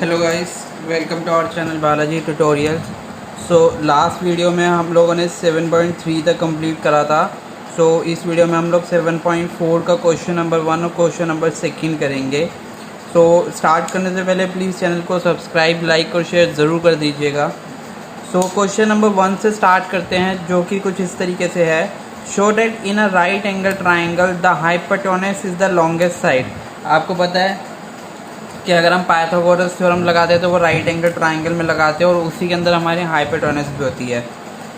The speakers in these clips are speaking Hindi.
Hello guys, welcome to our channel Balaji tutorials. So last video में हम लोगों ने 7.3 तक कंप्लीट करा था। सो इस वीडियो में हम लोग 7.4 का क्वेश्चन नंबर 1 और क्वेश्चन नंबर 2 करेंगे। सो स्टार्ट करने से पहले प्लीज़ चैनल को सब्सक्राइब, लाइक और शेयर ज़रूर कर दीजिएगा। सो क्वेश्चन नंबर 1 से स्टार्ट करते हैं, जो कि कुछ इस तरीके से है। Show that in a right angle triangle the hypotenuse is the longest side. आपको पता है कि अगर हम पाइथागोरस थ्योरम लगाते हैं तो वो राइट एंगल ट्राइंगल में लगाते हैं और उसी के अंदर हमारी हाइपोटेन्यूज भी होती है।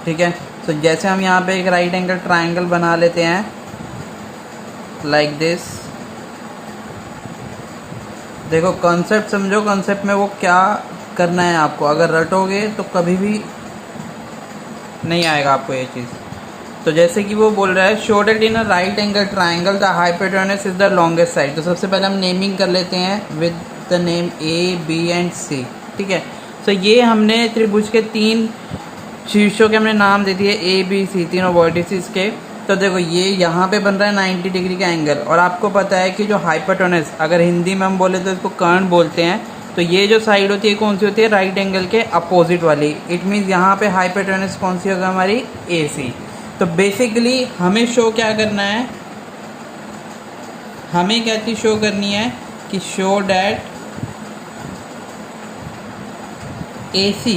ठीक है, तो जैसे हम यहाँ पे एक राइट एंगल ट्राइंगल बना लेते हैं लाइक दिस। देखो कॉन्सेप्ट समझो, कॉन्सेप्ट में वो क्या करना है आपको, अगर रटोगे तो कभी भी नहीं आएगा आपको ये चीज़। तो जैसे कि वो बोल रहा है show that in a right angle triangle the hypotenuse is the longest side. तो सबसे पहले हम नेमिंग कर लेते हैं with the name A, B and C. ठीक है, तो ये हमने त्रिभुज के 3 शीर्षों के हमने नाम दे दिए ए, बी, सी, तीनों वर्टिसेस के। तो देखो ये यहाँ पे बन रहा है 90 डिग्री का एंगल, और आपको पता है कि जो हाइपोटेन्यूज, अगर हिंदी में हम बोले तो इसको कर्ण बोलते हैं। तो ये जो साइड होती है कौन सी होती है, राइट एंगल के अपोजिट वाली। इट मीन्स यहाँ पे हाइपोटेन्यूज कौन सी होगी, हमारी ए सी। तो बेसिकली हमें शो क्या करना है, हमें क्या चीज़ शो करनी है कि show that A C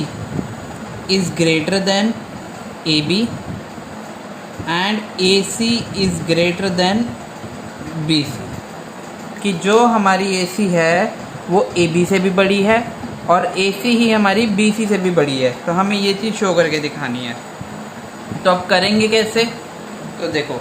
is greater than A B and A C is greater than B C. कि जो हमारी ए सी है वो ए बी से भी बड़ी है और ए सी ही हमारी बी सी से भी बड़ी है। तो हमें ये चीज़ शो करके दिखानी है। तो अब करेंगे कैसे, तो देखो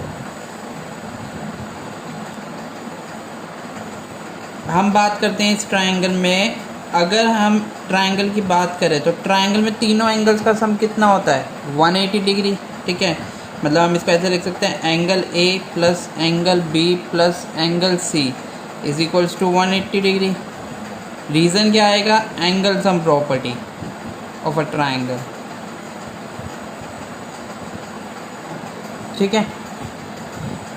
हम बात करते हैं इस ट्रायंगल में। अगर हम ट्रायंगल की बात करें तो ट्रायंगल में तीनों एंगल्स का सम कितना होता है, 180 डिग्री। ठीक है, मतलब हम इसको ऐसे लिख सकते हैं angle A plus angle B plus angle C is equals to 180 degree. Reason क्या आएगा, angle sum property of a triangle. ठीक है,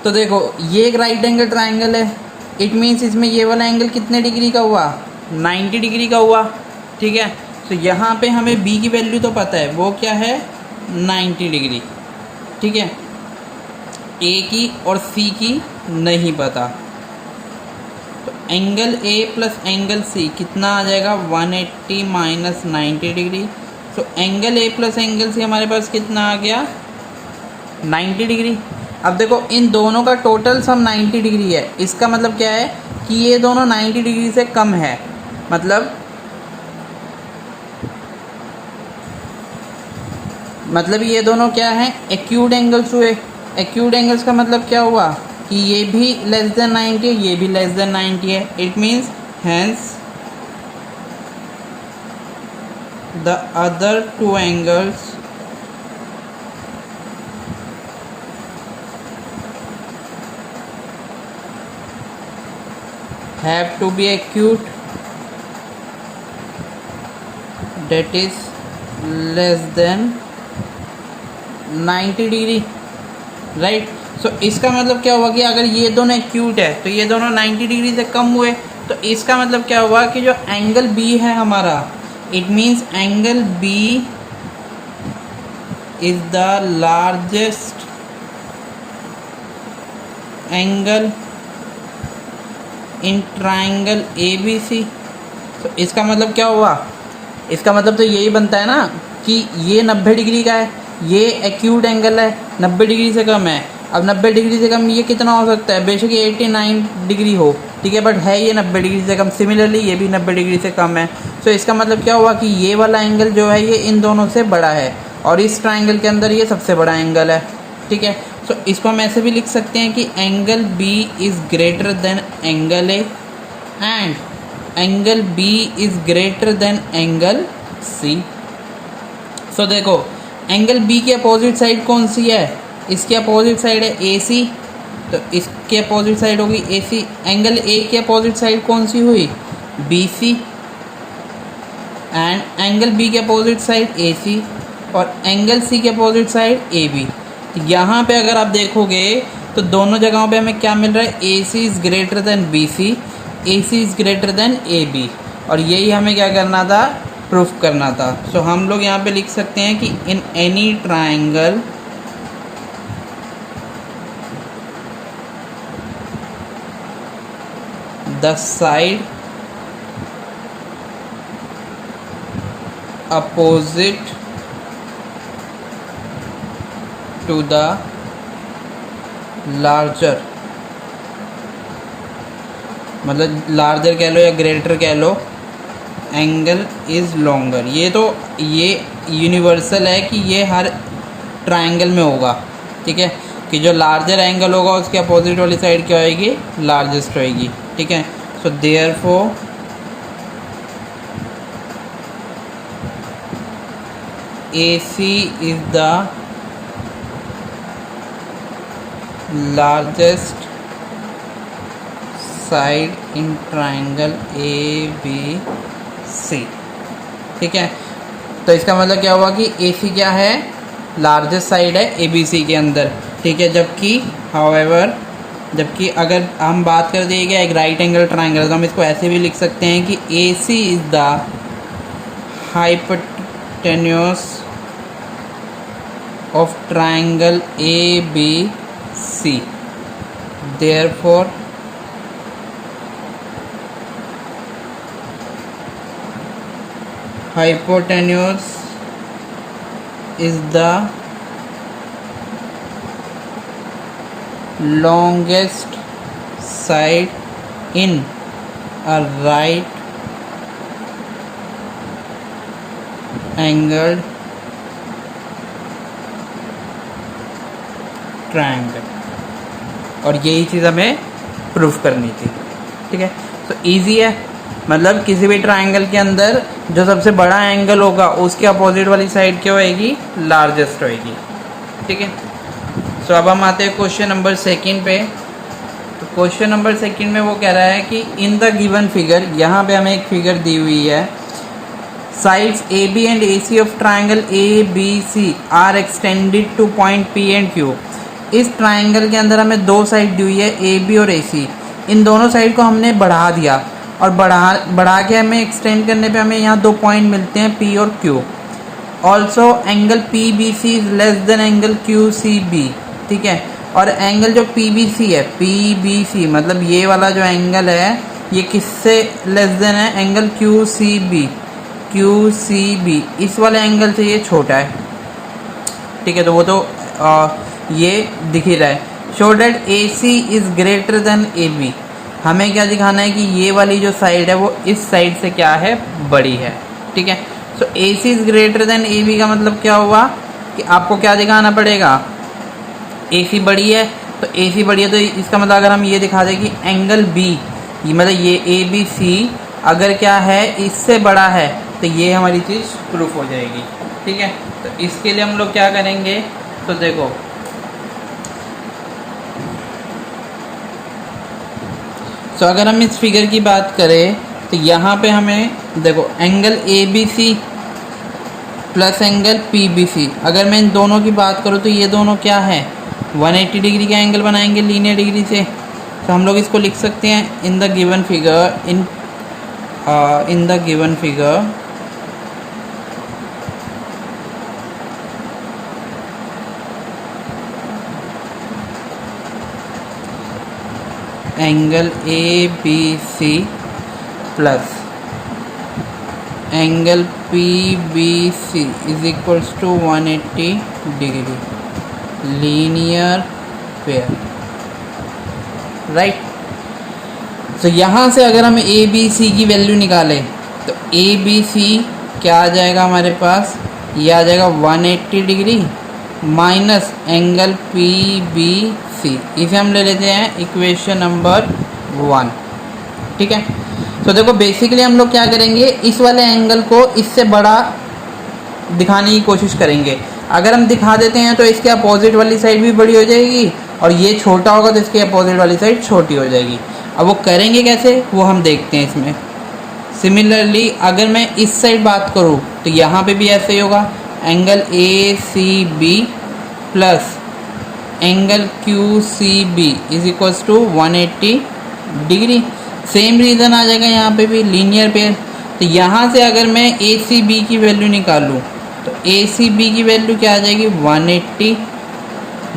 तो देखो ये एक राइट एंगल ट्रायंगल है। इट मीन्स इसमें ये वाला एंगल कितने डिग्री का हुआ, 90 डिग्री का हुआ। ठीक है, तो यहाँ पे हमें b की वैल्यू तो पता है, वो क्या है 90 डिग्री। ठीक है, a की और c की नहीं पता। तो angle a plus angle c कितना आ जाएगा, 180 माइनस 90 डिग्री। तो angle a plus angle c हमारे पास कितना आ गया, 90 डिग्री। अब देखो इन दोनों का टोटल सम 90 डिग्री है। इसका मतलब क्या है कि ये दोनों 90 डिग्री से कम है। मतलब ये दोनों क्या है, एक्यूट एंगल्स हुए। एक्यूट एंगल्स का मतलब क्या हुआ कि ये भी लेस देन 90 है, ये भी लेस देन 90 है। It means hence the other two angles have to be acute, that is less than 90 degree. Right, so इसका मतलब क्या हुआ कि अगर ये दोनों एक्यूट है तो ये दोनों 90 डिग्री से कम हुए। तो इसका मतलब क्या हुआ कि जो एंगल बी है हमारा, it means angle B is the largest angle in triangle A B C. तो इसका मतलब क्या हुआ, इसका मतलब तो यही बनता है ना कि ये 90 डिग्री का है, ये एक्यूट एंगल है, 90 डिग्री से कम है। अब 90 डिग्री से कम ये कितना हो सकता है, बेशक ये 89 डिग्री हो। ठीक है, बट है ये 90 डिग्री से कम। सिमिलरली ये भी 90 डिग्री से कम है। तो इसका मतलब क्या हुआ कि ये वाला एंगल जो है ये इन दोनों से बड़ा है और इस ट्राइंगल के अंदर ये सबसे बड़ा एंगल है। ठीक है, तो इसको हम ऐसे भी लिख सकते हैं कि angle B is greater than angle A and angle B is greater than angle C। सो देखो एंगल B की अपोजिट साइड कौन सी है, इसकी अपोजिट साइड है AC, तो इसकी अपोजिट साइड होगी AC। एंगल A की अपोजिट साइड कौन सी हुई, BC, एंड एंगल B की अपोजिट साइड AC और एंगल C की अपोजिट साइड AB। यहाँ पे अगर आप देखोगे तो दोनों जगहों पे हमें क्या मिल रहा है, AC is greater then BC, AC is greater than AB। और यही हमें क्या करना था, प्रूफ करना था। सो हम लोग यहाँ पे लिख सकते हैं कि in any triangle the side opposite to the larger, मतलब लार्जर कह लो या ग्रेटर कह लो, एंगल इज़ लॉन्गर। ये यूनिवर्सल है कि ये हर ट्रायंगल में होगा, ठीक है, कि जो लार्जर एंगल होगा उसके अपोजिट वाली साइड क्या होएगी, लार्जेस्ट होएगी, ठीक है। So therefore AC is the largest side in triangle ABC, ठीक है। तो इसका मतलब क्या हुआ कि AC क्या है, लार्जेस्ट साइड है ABC के अंदर, ठीक है। जबकि अगर हम बात कर दिए गया एक राइट एंगल ट्राइंगल, तो हम इसको ऐसे भी लिख सकते हैं कि AC is the hypotenuse of triangle ABC, therefore hypotenuse is the longest side in a right angled triangle। और यही चीज़ हमें प्रूफ करनी थी, ठीक है। तो इजी है, मतलब किसी भी ट्रायंगल के अंदर जो सबसे बड़ा एंगल होगा उसके अपोजिट वाली साइड क्या होएगी, लार्जेस्ट होएगी, ठीक है। सो अब हम आते हैं क्वेश्चन नंबर 2 पे। तो क्वेश्चन नंबर 2 में वो कह रहा है कि इन द गिवन फिगर, यहाँ पे हमें एक फिगर दी हुई है, sides AB and AC of triangle ABC are extended to point P and Q। इस ट्राइंगल के अंदर हमें दो साइड दी हुई है, AB और AC। इन दोनों साइड को हमने बढ़ा दिया और बढ़ा के हमें एक्सटेंड करने पे हमें यहाँ दो पॉइंट मिलते हैं P और Q। Also angle PBC is less than angle QCB, ठीक है। और एंगल जो PBC है, PBC मतलब ये वाला जो एंगल है ये किससे लेस देन है, एंगल QCB इस वाले एंगल से ये छोटा है, ठीक है। तो वो तो ये दिख ही रहा है। Show that AC is greater than AB, हमें क्या दिखाना है कि ये वाली जो साइड है वो इस साइड से क्या है, बड़ी है, ठीक है। सो AC is greater than AB का मतलब क्या हुआ कि आपको क्या दिखाना पड़ेगा, AC बड़ी है, तो AC बड़ी है तो इसका मतलब अगर हम ये दिखा दें कि एंगल B, ये मतलब ये ABC अगर क्या है इससे बड़ा है, तो ये हमारी चीज़ प्रूफ हो जाएगी, ठीक है। तो इसके लिए हम लोग क्या करेंगे, तो देखो तो अगर हम इस फिगर की बात करें तो यहाँ पे हमें देखो angle ABC plus angle PBC, अगर मैं इन दोनों की बात करूँ तो ये दोनों क्या है, 180 डिग्री का एंगल बनाएंगे लीनियर डिग्री से। तो हम लोग इसको लिख सकते हैं in the given figure angle ABC plus angle PBC is equals to 180 degree linear pair, right. तो यहाँ से अगर हम ABC की वैल्यू निकालें तो ABC क्या आ जाएगा हमारे पास, ये आ जाएगा 180 डिग्री माइनस एंगल PBC, इसे हम ले लेते हैं इक्वेशन नंबर 1, ठीक है। तो देखो बेसिकली हम लोग क्या करेंगे, इस वाले एंगल को इससे बड़ा दिखाने की कोशिश करेंगे। अगर हम दिखा देते हैं तो इसके अपोजिट वाली साइड भी बड़ी हो जाएगी और ये छोटा होगा तो इसके अपोजिट वाली साइड छोटी हो जाएगी। अब वो करेंगे कैसे वो हम देखते हैं इसमें। सिमिलरली अगर मैं इस साइड बात करूँ तो यहाँ पे भी ऐसे ही होगा, angle ACB plus angle QCB is equals to 180 degree. Same reason आ जाएगा यहाँ पे भी, लीनियर पेयर। तो यहाँ से अगर मैं ए सी बी की वैल्यू निकालूँ तो ए सी बी की वैल्यू क्या आ जाएगी 180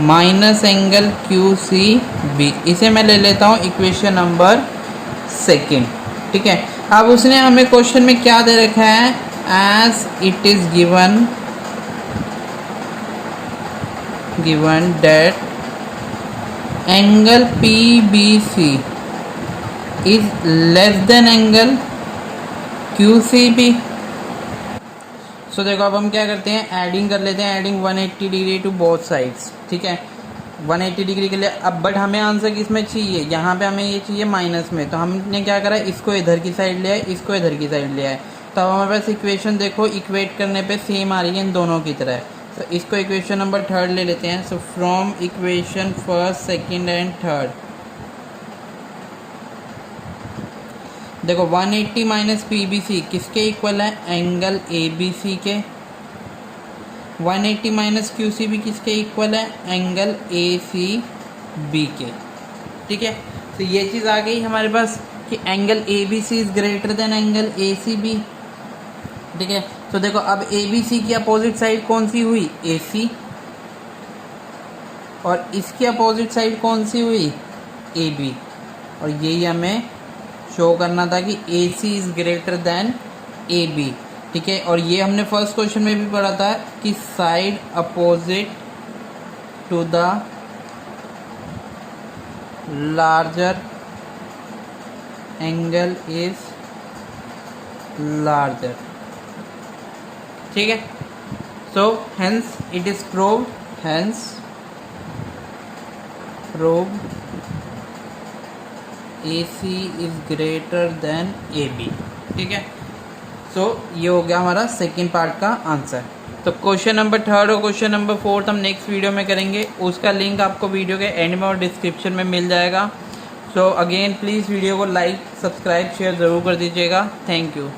minus angle Q C B. इसे मैं ले लेता हूँ इक्वेशन नंबर सेकेंड। ठीक है, अब उसने हमें क्वेश्चन में क्या दे रखा है, as it is given that angle P B C is less than angle Q C B. So देखो अब हम क्या करते हैं, एडिंग कर लेते हैं, adding 180 degree to both sides. ठीक है, 180 डिग्री के लिए अब बट हमें आंसर किस में चाहिए, यहाँ पे हमें ये चाहिए माइनस में, तो हमने क्या करा, इसको इधर की साइड ले आए, इसको इधर की साइड ले आए। तो अब हमारे पास इक्वेशन देखो इक्वेट करने पे सेम आ रही है इन दोनों की तरह। तो इसको इक्वेशन नंबर थर्ड ले लेते हैं। So from equation first second and third, देखो 180 माइनस पी बी सी किसके इक्वल है, एंगल ए बी सी के। 180 माइनस क्यू सी बी किसके इक्वल है, एंगल ए सी बी के। ठीक है, तो ये चीज़ आ गई हमारे पास कि angle A B C is greater than angle A C B. ठीक है, तो देखो अब ए बी सी की अपोजिट साइड कौन सी हुई, ए सी, और इसकी अपोजिट साइड कौन सी हुई, ए बी, और यही हमें शो करना था कि A C is greater than A B. ठीक है, और ये हमने फर्स्ट क्वेश्चन में भी पढ़ा था कि side opposite to the larger angle is larger. ठीक है, so hence it is proved, hence proved AC is greater than AB। ठीक है, सो ये हो गया हमारा सेकेंड पार्ट का आंसर। तो क्वेश्चन नंबर थर्ड और क्वेश्चन नंबर फोर्थ हम नेक्स्ट वीडियो में करेंगे, उसका लिंक आपको वीडियो के एंड में और डिस्क्रिप्शन में मिल जाएगा। सो अगेन प्लीज़ वीडियो को लाइक सब्सक्राइब शेयर ज़रूर कर दीजिएगा। Thank you.